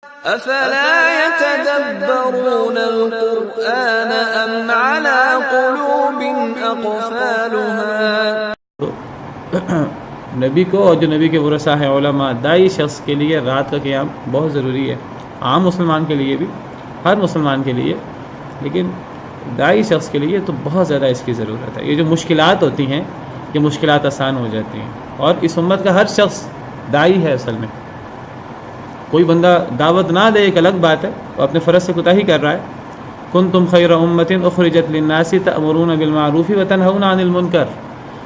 افلا يتدبرون القرآن ام على قلوب اقفالها. نبی کو اور جو نبی کے ورثاء ہیں علماء، داعی شخص کے لیے رات کا قیام بہت ضروری ہے، عام مسلمان کے لیے بھی، ہر مسلمان کے لیے، لیکن داعی شخص کے لیے تو بہت زیادہ اس کی ضرورت ہے. یہ جو مشکلات ہوتی ہیں یہ مشکلات آسان ہو جاتی ہیں، اور اس امت کا ہر شخص داعی ہے. اصل میں کوئی بندہ دعوت نہ دے ایک الگ بات ہے، وہ اپنے فرض سے کوتاہی کر رہا ہے. کنتم خیر امۃ اخرجت للناس تأمرون بالمعروف وتنہون عن المنکر.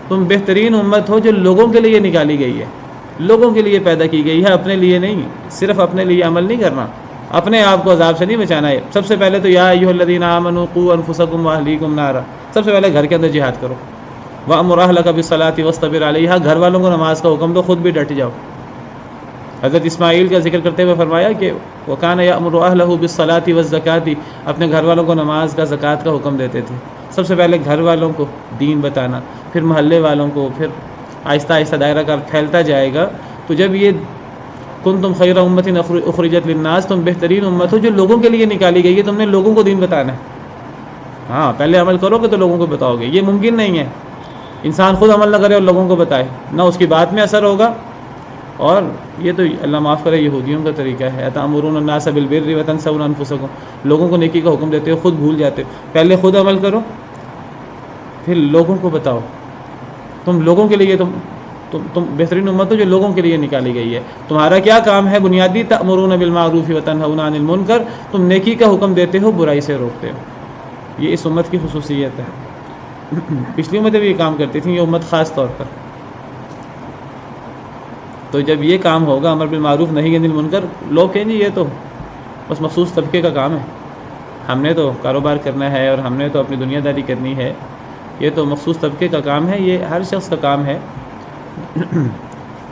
تم بہترین امت ہو جو لوگوں کے لیے نکالی گئی ہے، لوگوں کے لیے پیدا کی گئی ہے، اپنے لیے نہیں. صرف اپنے لیے عمل نہیں کرنا، اپنے آپ کو عذاب سے نہیں بچانا ہے. سب سے پہلے تو یا ایھا الذین آمنوا قوا انفسکم واہلیکم نارا، سب سے پہلے گھر کے اندر جہاد کرو. وامر اہلک بالصلاۃ واصطبر علیہا، گھر والوں کو نماز کا حکم دو، خود بھی ڈٹ جاؤ. حضرت اسماعیل کا ذکر کرتے ہوئے فرمایا کہ وکان یأمر اہلہ بالصلاۃ والزکاۃ، اپنے گھر والوں کو نماز کا زکوٰۃ کا حکم دیتے تھے. سب سے پہلے گھر والوں کو دین بتانا، پھر محلے والوں کو، پھر آہستہ آہستہ دائرہ کار پھیلتا جائے گا. تو جب یہ کنتم خیر امۃ اخرجت للناس، تم بہترین امت ہو جو لوگوں کے لیے نکالی گئی ہے، تم نے لوگوں کو دین بتانا ہے. ہاں پہلے عمل کرو گے تو لوگوں کو بتاؤ گے. یہ ممکن نہیں ہے انسان خود عمل نہ کرے اور لوگوں کو بتائے، نہ اس کی بات میں اثر ہوگا. اور یہ تو اللہ معاف کرے یہودیوں کا طریقہ ہے، اتأمرون الناس بالبر وتنسون انفسکم، لوگوں کو نیکی کا حکم دیتے ہو، خود بھول جاتے ہو. پہلے خود عمل کرو پھر لوگوں کو بتاؤ. تم لوگوں کے لیے تم بہترین امت ہو جو لوگوں کے لیے نکالی گئی ہے. تمہارا کیا کام ہے بنیادی؟ تأمرون بالمعروف وتنہون عن المنکر، تم نیکی کا حکم دیتے ہو، برائی سے روکتے ہو. یہ اس امت کی خصوصیت ہے. پچھلی امتیں بھی یہ کام کرتی تھیں، یہ امت خاص طور پر. تو جب یہ کام ہوگا امر بالمعروف نہی عن المنکر، لوگ کہیں گے یہ تو بس مخصوص طبقے کا کام ہے، ہم نے تو کاروبار کرنا ہے اور ہم نے تو اپنی دنیا داری کرنی ہے، یہ تو مخصوص طبقے کا کام ہے، یہ ہر شخص کا کام ہے.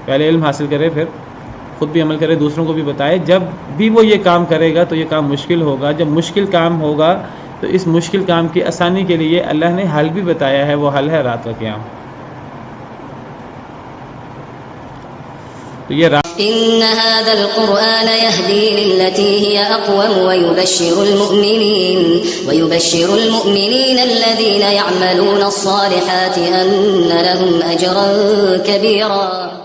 پہلے علم حاصل کرے، پھر خود بھی عمل کرے، دوسروں کو بھی بتائے. جب بھی وہ یہ کام کرے گا تو یہ کام مشکل ہوگا. جب مشکل کام ہوگا تو اس مشکل کام کی آسانی کے لیے اللہ نے حل بھی بتایا ہے، وہ حل ہے رات کا قیام. تو یہ إن هذا القرآن يهدي للتي هي أقوم ويبشر المؤمنين الذين يعملون الصالحات أن لهم أجرا كبيرا.